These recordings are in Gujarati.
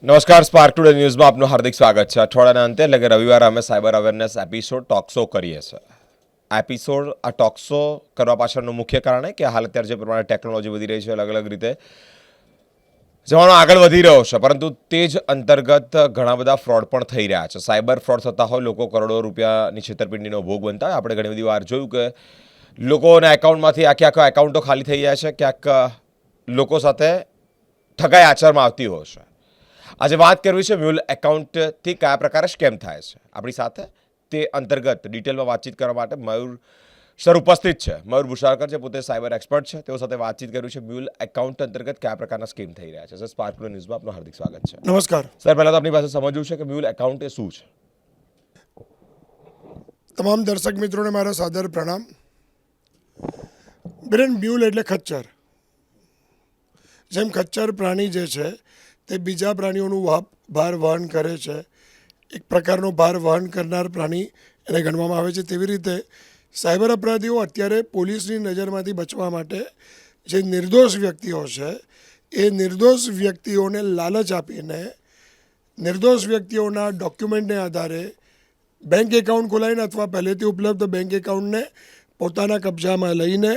નમસ્કાર, સ્પાર્ક ટુડે ન્યૂઝમાં આપનું હાર્દિક સ્વાગત છે. અઠવાડિયાના અંતે એટલે કે રવિવારે અમે cyber awareness episode talk show કરીએ છીએ. આ ટોક શો કરવા પાછળનું મુખ્ય કારણ કે હાલ અત્યારે જે પ્રમાણે ટેકનોલોજી વધી રહી છે, અલગ અલગ રીતે જમાનો આગળ વધી રહ્યો છે, પરંતુ તે જ અંતર્ગત ઘણા બધા ફ્રોડ પણ થઈ રહ્યા છે. સાયબર ફ્રોડ થતા હોય, લોકો કરોડો રૂપિયાની છેતરપિંડીનો ભોગ બનતા હોય. આપણે ઘણી બધી વાર જોયું કે લોકોના એકાઉન્ટમાંથી આખા એકાઉન્ટો ખાલી થઈ જાય છે, ક્યાંક લોકો સાથે ઠગાઈ આચરવામાં આવતી હોય છે. આજે વાત કરવી છે મ્યુલ એકાઉન્ટથી કયા પ્રકારે સ્કેમ થાય છે. આપણી સાથે તે અંતર્ગત ડિટેલમાં વાતચીત કરવા માટે મયુર સર ઉપસ્થિત છે. મયુર ભૂષારકર છે, પોતે સાયબર એક્સપર્ટ છે. તેઓ સાથે વાતચીત કરવી છે મ્યુલ એકાઉન્ટ અંતર્ગત કયા પ્રકારના સ્કેમ થઈ રહ્યા છે. સર, સ્પાર્ક ટુડે ન્યૂઝમાં આપનું હાર્દિક સ્વાગત છે. નમસ્કાર સર, પહેલાં તો આપની પાસે સમજવું છે કે મ્યુલ એકાઉન્ટ એ શું છે. તમામ દર્શક મિત્રોને મારા સાદર પ્રણામ. બેન, મ્યુલ એટલે ખચ્ચર. જેમ ખચ્ચર પ્રાણી જે છે તે બીજા પ્રાણીઓનું ભાર વહન કરે છે, એક પ્રકારનો ભાર વહન કરનાર પ્રાણી એને ગણવામાં આવે છે. તેવી રીતે સાયબર અપરાધીઓ અત્યારે પોલીસની નજરમાંથી બચવા માટે જે નિર્દોષ વ્યક્તિઓ છે એ નિર્દોષ વ્યક્તિઓને લાલચ આપીને નિર્દોષ વ્યક્તિઓના ડોક્યુમેન્ટને આધારે બેંક એકાઉન્ટ ખોલાવીને અથવા પહેલેથી ઉપલબ્ધ બેંક એકાઉન્ટને પોતાના કબજામાં લઈને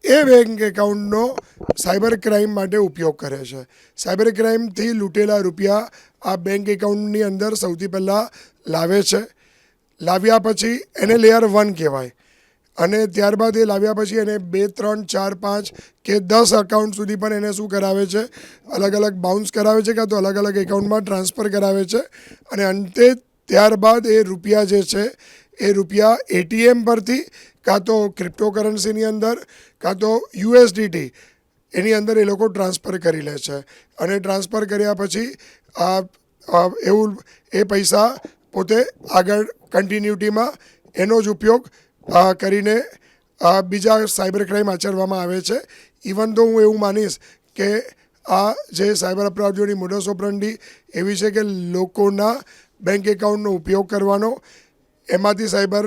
એ બેંક એકાઉન્ટનો સાયબર ક્રાઇમ માટે ઉપયોગ કરે છે. સાયબર ક્રાઇમથી લૂંટેલા રૂપિયા આ બેંક એકાઉન્ટની અંદર સૌથી પહેલાં લાવે છે. લાવ્યા પછી એને લેયર 1 કહેવાય, અને ત્યારબાદ એ લાવ્યા પછી એને 2, 3, 4, 5 કે 10 એકાઉન્ટ સુધી પણ એને શું કરાવે છે, અલગ અલગ બાઉન્સ કરાવે છે, કાં તો અલગ અલગ એકાઉન્ટમાં ટ્રાન્સફર કરાવે છે. અને અંતે ત્યારબાદ એ રૂપિયા જે છે એ રૂપિયા એટીએમ પરથી કાં તો ક્રિપ્ટોકરન્સીની અંદર કાં તો યુએસડીટી એની અંદર એ લોકો ટ્રાન્સફર કરી લે છે. અને ટ્રાન્સફર કર્યા પછી એ પૈસા પોતે આગળ કન્ટિન્યુટીમાં એનો જ ઉપયોગ કરીને બીજા સાયબર ક્રાઇમ આચરવામાં આવે છે. ઇવન તો હું એવું માનીશ કે આ જે સાયબર અપરાધીઓની મોડસ ઓપરન્ડી એવી છે કે લોકોના બેંક એકાઉન્ટનો ઉપયોગ કરવાનો, એમાંથી સાયબર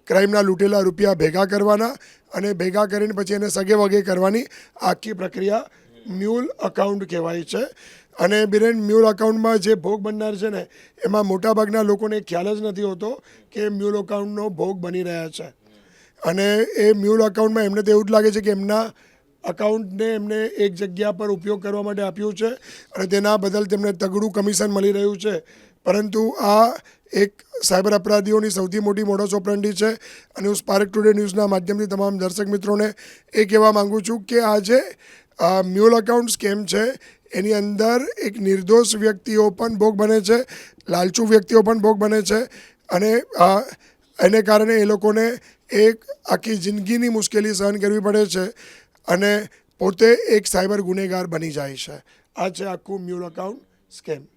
ક્રાઇમના લૂંટેલા રૂપિયા ભેગા કરવાના અને ભેગા કરીને પછી એને સગે વગે કરવાની આખી પ્રક્રિયા મ્યુલ અકાઉન્ટ કહેવાય છે. અને બિરેન, મ્યુલ અકાઉન્ટમાં જે ભોગ બનનાર છે ને એમાં મોટાભાગના લોકોને ખ્યાલ જ નથી હોતો કે મ્યુલ અકાઉન્ટનો ભોગ બની રહ્યા છે. અને એ મ્યુલ અકાઉન્ટમાં એમને તો એવું જ લાગે છે કે એમના અકાઉન્ટને એમને એક જગ્યા પર ઉપયોગ કરવા માટે આપ્યું છે અને તેના બદલ તેમને તગડું કમિશન મળી રહ્યું છે. પરંતુ આ એક સાયબર અપરાધીઓની સૌથી મોટી મોડસ ઓપરન્ડી છે. અને હું સ્પાર્ક ટુડે ન્યૂઝના માધ્યમથી તમામ દર્શક મિત્રોને એ કહેવા માગું છું કે આ જે મ્યુલ અકાઉન્ટ સ્કેમ છે એની અંદર એક નિર્દોષ વ્યક્તિઓ પણ ભોગ બને છે, લાલચુ વ્યક્તિઓ પણ ભોગ બને છે. અને એને કારણે એ લોકોને એક આખી જિંદગીની મુશ્કેલી સહન કરવી પડે છે અને પોતે એક સાયબર ગુનેગાર બની જાય છે. આ છે આખું મ્યુલ અકાઉન્ટ સ્કેમ.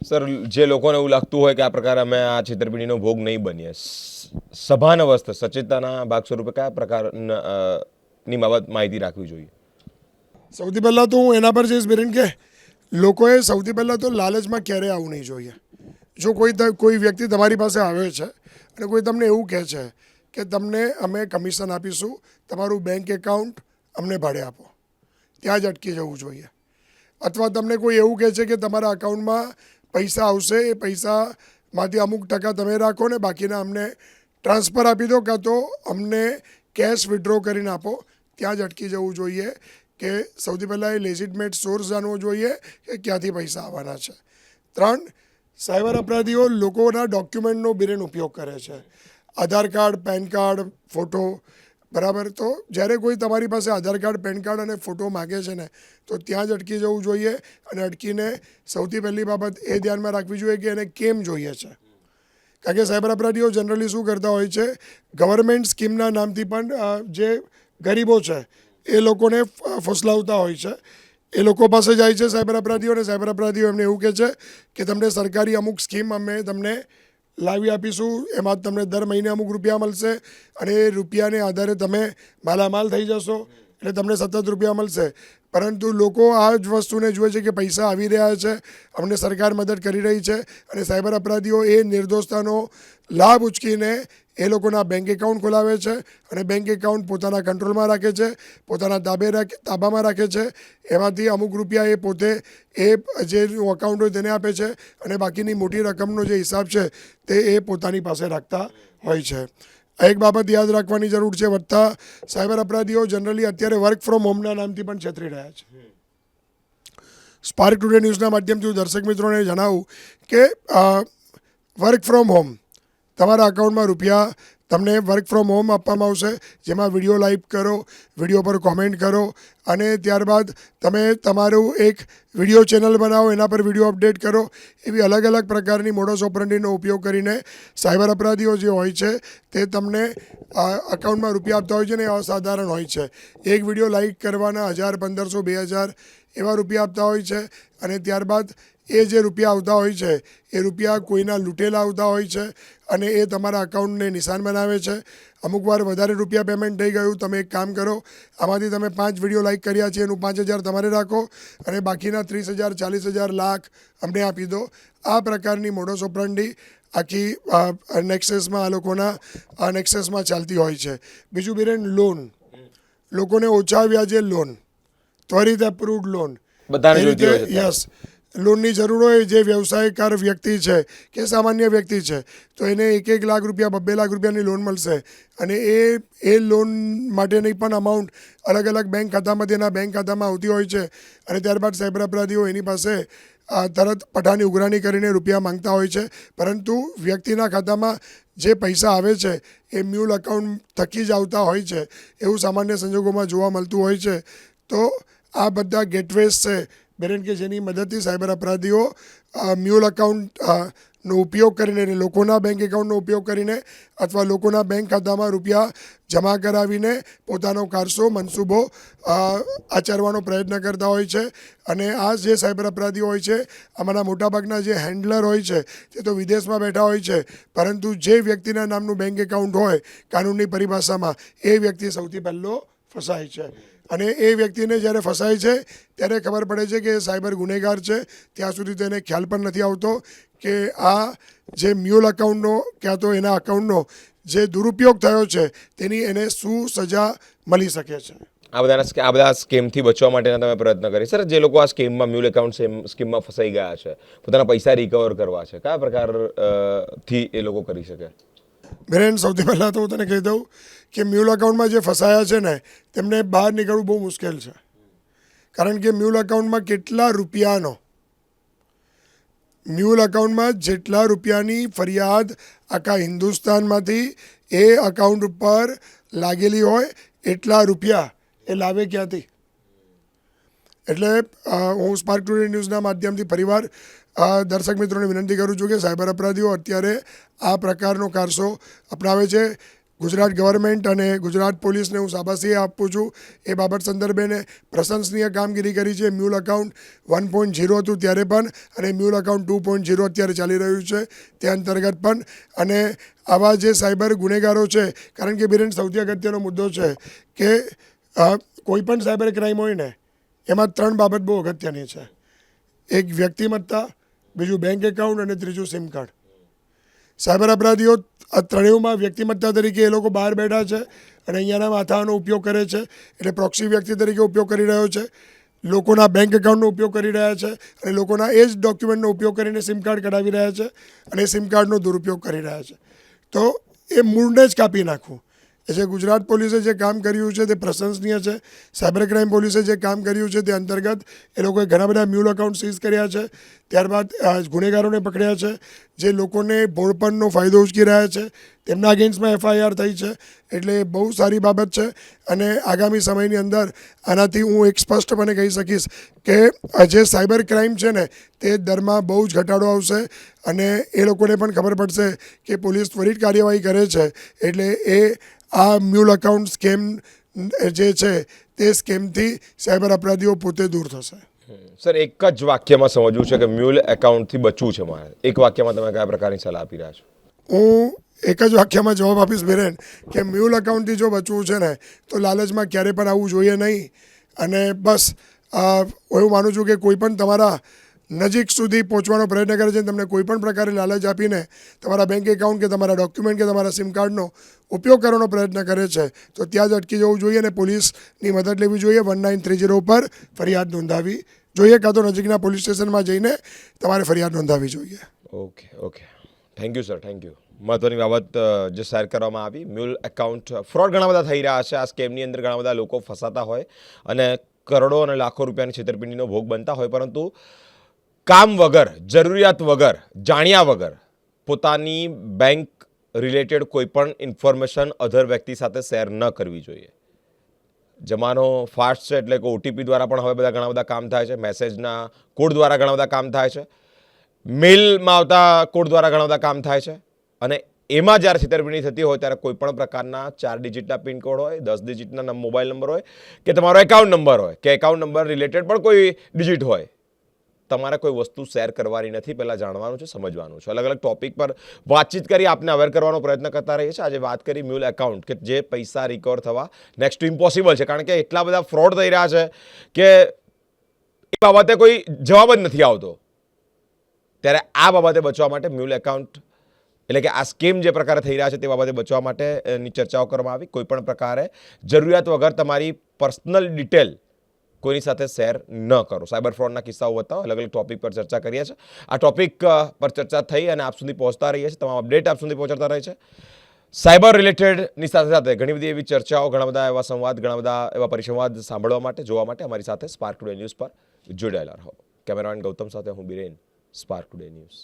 સર, જે લોકોને એવું લાગતું હોય કે આ પ્રકારે અમે આ છેતરપિંડીનો ભોગ નહીં બનીએ, સભાન અવસ્થા સચેતના ભાગ સ્વરૂપે કયા પ્રકારની બાબત માહિતી રાખવી જોઈએ? સૌથી પહેલાં તો હું એના પર જઈશ બેન કે લોકોએ સૌથી પહેલાં તો લાલચમાં ક્યારેય આવવું નહીં જોઈએ. જો કોઈ વ્યક્તિ તમારી પાસે આવે છે અને કોઈ તમને એવું કહે છે કે તમને અમે કમિશન આપીશું, તમારું બેંક એકાઉન્ટ અમને ભાડે આપો, ત્યાં જ અટકી જવું જોઈએ. અથવા તમને કોઈ એવું કહે છે કે તમારા અકાઉન્ટમાં પૈસા આવશે, એ પૈસામાંથી અમુક ટકા તમે રાખો ને બાકીના અમને ટ્રાન્સફર આપી દો, કાં તો અમને કેશ વિડ્રો કરીને આપો, ત્યાં જ અટકી જવું જોઈએ. કે સૌથી પહેલાં એ લેજિટમેટ સોર્સ જાણવો જોઈએ કે ક્યાંથી પૈસા આવવાના છે. 3, સાયબર અપરાધીઓ લોકોના ડોક્યુમેન્ટનો બિરેન ઉપયોગ કરે છે. આધાર કાર્ડ, પેન કાર્ડ, ફોટો, બરાબર. તો જ્યારે કોઈ તમારી પાસે આધાર કાર્ડ, પેન કાર્ડ અને ફોટો માગે છે ને તો ત્યાં જ અટકી જવું જોઈએ. અને અટકીને સૌથી પહેલી બાબત એ ધ્યાનમાં રાખવી જોઈએ કે એને કેમ જોઈએ છે. કારણ કે સાયબર અપરાધીઓ જનરલી શું કરતા હોય છે, ગવર્મેન્ટ સ્કીમના નામથી પણ જે ગરીબો છે એ લોકોને ફસલાવતા હોય છે. એ લોકો પાસે જાય છે સાયબર અપરાધીઓ, અને સાયબર અપરાધીઓ એમને એવું કહે છે કે તમને સરકારી અમુક સ્કીમ અમે તમને લાવી આપીશું, એમાં તમને દર મહિને અમુક રૂપિયા મળશે અને એ રૂપિયાને આધારે તમે માલામાલ થઈ જશો, એટલે તમને સતત રૂપિયા મળશે. પરંતુ લોકો આ જ વસ્તુને જુએ છે કે પૈસા આવી રહ્યા છે, અમને સરકાર મદદ કરી રહી છે, અને સાયબર અપરાધીઓ એ નિર્દોષતાનો લાભ ઉચકીને એ લોકોના બેંક એકાઉન્ટ ખોલાવે છે અને બેંક એકાઉન્ટ પોતાના કંટ્રોલમાં રાખે છે, પોતાના તાબામાં રાખે છે. એમાંથી અમુક રૂપિયા એ પોતે એ જે અકાઉન્ટ હોય તેને આપે છે અને બાકીની મોટી રકમનો જે હિસાબ છે તે એ પોતાની પાસે રાખતા હોય છે. એક બાબત યાદ રાખવાની જરૂર છે, વધતા સાયબર અપરાધીઓ જનરલી અત્યારે વર્ક ફ્રોમ હોમના નામથી પણ છેતરી રહ્યા છે. સ્પાર્ક ટુડે ન્યૂઝના માધ્યમથી હું દર્શક મિત્રોને જણાવું કે વર્ક ફ્રોમ હોમ તમારા અકાઉન્ટમાં રૂપિયા તમને વર્ક ફ્રોમ હોમ આપવામાં આવશે, જેમાં વિડીયો લાઈવ કરો, વિડીયો પર કોમેન્ટ કરો અને ત્યારબાદ તમે તમારું એક વિડીયો ચેનલ બનાવો, એના પર વિડીયો અપડેટ કરો. એવી અલગ અલગ પ્રકારની મોડસ ઓપરન્ડીનો ઉપયોગ કરીને સાયબર અપરાધીઓ જે હોય છે તે તમને અકાઉન્ટમાં રૂપિયા આપતા હોય છે ને એ અસાધારણ હોય છે. એક વિડીયો લાઈક કરવાના 1000, 1500, 2000 એવા રૂપિયા આપતા હોય છે અને ત્યારબાદ એ જે રૂપિયા આવતા હોય છે એ રૂપિયા કોઈના લૂંટેલા આવતા હોય છે અને એ તમારા અકાઉન્ટને નિશાન બનાવે છે. અમુક વાર વધારે રૂપિયા પેમેન્ટ થઈ ગયું, તમે એક કામ કરો, આમાંથી તમે 5 વિડીયો લાઈક કર્યા છે એનું 5000 તમારે રાખો અને બાકીના 30,000, 40,000, લાખ અમને આપી દો. આ પ્રકારની મોડસ ઓપરન્ડી આખી નેક્સેસમાં આ લોકોના નેક્સેસમાં ચાલતી હોય છે. બીજું બિરેન, લોન, લોકોને ઓછા વ્યાજે લોન, ત્વરિત એપ્રુવડ લોન, બધાને જોઈતી હોય છે. યસ, લોનની જરૂર હોય. જે વ્યવસાયકાર વ્યક્તિ છે કે સામાન્ય વ્યક્તિ છે તો એને 1 લાખ રૂપિયા, 2 લાખ રૂપિયાની લોન મળશે અને એ લોન માટેની પણ અમાઉન્ટ અલગ અલગ બેંક ખાતામાંથી એના બેંક ખાતામાં આવતી હોય છે અને ત્યારબાદ સાયબર અપરાધીઓ એની પાસે તરત પઠાની ઉઘરાણી કરીને રૂપિયા માંગતા હોય છે. પરંતુ વ્યક્તિના ખાતામાં જે પૈસા આવે છે એ મ્યુલ અકાઉન્ટ થકી જ આવતા હોય છે, એવું સામાન્ય સંજોગોમાં જોવા મળતું હોય છે. તો આ બધા ગેટવેઝ છે બેરેન કે જેની મદદથી સાયબર અપરાધીઓ મ્યુલ અકાઉન્ટનો ઉપયોગ કરીને, લોકોના બેંક એકાઉન્ટનો ઉપયોગ કરીને અથવા લોકોના બેંક ખાતામાં રૂપિયા જમા કરાવીને પોતાનો કારસો મનસૂબો આચરવાનો પ્રયત્ન કરતા હોય છે. અને આ જે સાયબર અપરાધીઓ હોય છે, આમાંના મોટાભાગના જે હેન્ડલર હોય છે તે તો વિદેશમાં બેઠા હોય છે, પરંતુ જે વ્યક્તિના નામનું બેંક એકાઉન્ટ હોય કાનૂની પરિભાષામાં, એ વ્યક્તિ સૌથી પહેલો ફસાય છે. અને એ વ્યક્તિને જ્યારે ફસાય છે ત્યારે ખબર પડે છે કે એ સાયબર ગુનેગાર છે. ત્યાં સુધી તેને ખ્યાલ પણ નથી આવતો કે આ જે મ્યુલ અકાઉન્ટનો ક્યાં તો એના અકાઉન્ટનો જે દુરુપયોગ થયો છે તેની એને શું સજા મળી શકે છે. આ બધા સ્કેમથી બચવા માટેના તમે પ્રયત્ન કરી. સર, જે લોકો આ સ્કેમમાં, મ્યુલ એકાઉન્ટ સ્કીમમાં ફસાઈ ગયા છે, પોતાના પૈસા રિકવર કરવા છે, કયા પ્રકારથી એ લોકો કરી શકે? બેન, સૌથી પહેલાં તો હું તને કહી દઉં કે મ્યુલ અકાઉન્ટમાં જે ફસાયા છે ને તેમને બહાર નીકળવું બહુ મુશ્કેલ છે. કારણ કે મ્યુલ અકાઉન્ટમાં કેટલા રૂપિયાનો, મ્યુલ અકાઉન્ટમાં જેટલા રૂપિયાની ફરિયાદ આખા હિન્દુસ્તાનમાંથી એ અકાઉન્ટ ઉપર લાગેલી હોય એટલા રૂપિયા એ લાવે ક્યાંથી? એટલે હું સ્પાર્ક ટુડે ન્યૂઝના માધ્યમથી ફરીવાર દર્શક મિત્રોને વિનંતી કરું છું કે સાયબર અપરાધીઓ અત્યારે આ પ્રકારનો કારસો અપનાવે છે. ગુજરાત ગવર્મેન્ટ અને ગુજરાત પોલીસને હું શાબાશી આપું છું. એ બાબત સંદર્ભે પ્રશંસનીય કામગીરી કરી છે. મ્યુલ અકાઉન્ટ 1.0 હતું ત્યારે પણ, અને મ્યુલ અકાઉન્ટ 2.0 અત્યારે ચાલી રહ્યું છે તે અંતર્ગત પણ. અને આવા જે સાયબર ગુનેગારો છે, કારણ કે બિરેન સૌથી અગત્યનો મુદ્દો છે કે કોઈ પણ સાયબર ક્રાઇમ હોય ને એમાં 3 બાબત બહુ અગત્યની છે. એક વ્યક્તિમત્તા, બીજું બેંક એકાઉન્ટ અને ત્રીજું સિમ કાર્ડ. સાયબર અપરાધીઓ આ ત્રણેયમાં વ્યક્તિમત્તા તરીકે એ લોકો બહાર બેઠા છે અને અહીંયાના માથાનો ઉપયોગ કરે છે. એટલે પ્રોક્સી વ્યક્તિ તરીકે ઉપયોગ કરી રહ્યો છે, લોકોના બેંક એકાઉન્ટનો ઉપયોગ કરી રહ્યા છે અને લોકોના એ જ ડોક્યુમેન્ટનો ઉપયોગ કરીને સિમ કાર્ડ કઢાવી રહ્યા છે અને સિમ કાર્ડનો દુરુપયોગ કરી રહ્યા છે. તો એ મૂળને જ કાપી નાખવું. જે ગુજરાત પોલીસે જે કામ કર્યું છે તે પ્રશંસનીય છે. સાયબર ક્રાઇમ પોલીસે જે કામ કર્યું છે તે અંતર્ગત એ લોકોએ ઘણા બધા મ્યુલ અકાઉન્ટ સીઝ કર્યા છે. ત્યારબાદ ગુનેગારોને પકડ્યા છે. જે લોકોને ભોળપણનો ફાયદો ઉચકી રહ્યા છે તેમના અગેન્સ્ટમાં FIR થઈ છે. એટલે બહુ સારી બાબત છે અને આગામી સમયની અંદર આનાથી હું એક સ્પષ્ટપણે કહી શકીશ કે જે સાયબર ક્રાઇમ છે ને તે દરમાં બહુ જ ઘટાડો આવશે અને એ લોકોને પણ ખબર પડશે કે પોલીસ ત્વરિત કાર્યવાહી કરે છે. એટલે એ આ મ્યુલ અકાઉન્ટ સ્કેમ જે છે તે સ્કેમથી સાયબર અપરાધીઓ પોતે દૂર થશે. સર, એક જ વાક્યમાં સમજવું છે કે મ્યુલ એકાઉન્ટથી બચવું છે મારે. એક વાક્યમાં તમે કયા પ્રકારની સલાહ આપી રહ્યા છો? હું એક જ વાક્યમાં જવાબ આપીશ બેરેન કે મ્યુલ અકાઉન્ટથી જો બચવું છે ને તો લાલચમાં ક્યારે પણ આવવું જોઈએ નહીં. અને બસ હું એવું માનું છું કે કોઈ પણ તમારા નજીક સુધી પહોંચવાનો પ્રયત્ન કરે છે, તમને કોઈ પણ પ્રકારે લાલચ આપીને તમારા બેંક એકાઉન્ટ કે તમારા ડોક્યુમેન્ટ કે તમારા સિમ કાર્ડનો ઉપયોગ કરવાનો પ્રયત્ન કરે છે, તો ત્યાં જ અટકી જવું જોઈએ અને પોલીસની મદદ લેવી જોઈએ. 1930 ઉપર ફરિયાદ નોંધાવી જોઈએ, કાં તો નજીકના પોલીસ સ્ટેશનમાં જઈને તમારે ફરિયાદ નોંધાવવી જોઈએ. Okay thank you sir, thank you. મહત્વની બાબત જે શેર કરવામાં આવી. મ્યુલ એકાઉન્ટ ફ્રોડ ઘણા બધા થઈ રહ્યા છે. આ સ્કેમની અંદર ઘણા બધા લોકો ફસાતા હોય અને કરોડો અને લાખો રૂપિયાની છેતરપિંડીનો ભોગ બનતા હોય, પરંતુ કામ વગર, જરૂરિયાત વગર, જાણ્યા વગર પોતાની બેંક રિલેટેડ કોઈ પણ ઇન્ફોર્મેશન અધર વ્યક્તિ સાથે શેર ન કરવી જોઈએ. જમાનો ફાસ્ટ છે, એટલે કે ઓટીપી દ્વારા પણ હવે બધા ઘણા બધા કામ થાય છે, મેસેજના કોડ દ્વારા ઘણા બધા કામ થાય છે, મેલમાં આવતા કોડ દ્વારા ઘણા બધા કામ થાય છે, અને એમાં જ્યારે છેતરપિંડી થતી હોય ત્યારે કોઈ પણ પ્રકારના 4 ડિજિટના પિનકોડ હોય, 10 ડિજિટના મોબાઈલ નંબર હોય કે તમારો એકાઉન્ટ નંબર હોય કે એકાઉન્ટ નંબર રિલેટેડ પણ કોઈ ડિજિટ હોય, તમારે કોઈ વસ્તુ શેર કરવાની નથી. પહેલાં જાણવાનું છે, સમજવાનું છે. અલગ અલગ ટોપિક પર વાતચીત કરી આપને અવેર કરવાનો પ્રયત્ન કરતા રહીએ છીએ. આજે વાત કરી મ્યુલ એકાઉન્ટ કે જે પૈસા રિકવર થવા નેક્સ્ટ ટુ ઇમ્પોસિબલ છે, કારણ કે એટલા બધા ફ્રોડ થઈ રહ્યા છે કે એ બાબતે કોઈ જવાબ જ નથી આવતો. ત્યારે આ બાબતે બચવા માટે મ્યુલ એકાઉન્ટ એટલે કે આ સ્કીમ જે પ્રકારે થઈ રહ્યા છે તે બાબતે બચવા માટેની ચર્ચાઓ કરવામાં આવી. કોઈ પણ પ્રકારે જરૂરિયાત વગર તમારી પર્સનલ ડિટેલ કોઈની સાથે શેર ન કરો. સાયબર ફ્રોડના કિસ્સાઓ બતાવો. અલગ અલગ ટોપિક પર ચર્ચા કરીએ છીએ. આ ટોપિક પર ચર્ચા થઈ અને આપ સુધી પહોંચતા રહીએ છીએ. તમામ અપડેટ આપ સુધી પહોંચાડતા રહે છે. સાયબર રિલેટેડની સાથે સાથે ઘણી બધી એવી ચર્ચાઓ, ઘણા બધા એવા સંવાદ, ઘણા બધા એવા પરિસંવાદ સાંભળવા માટે, જોવા માટે અમારી સાથે સ્પાર્ક ટુડે ન્યૂઝ પર જોડાયેલા રહો. કેમેરામેન ગૌતમ સાથે હું બિરેન, સ્પાર્ક ટુડે ન્યૂઝ.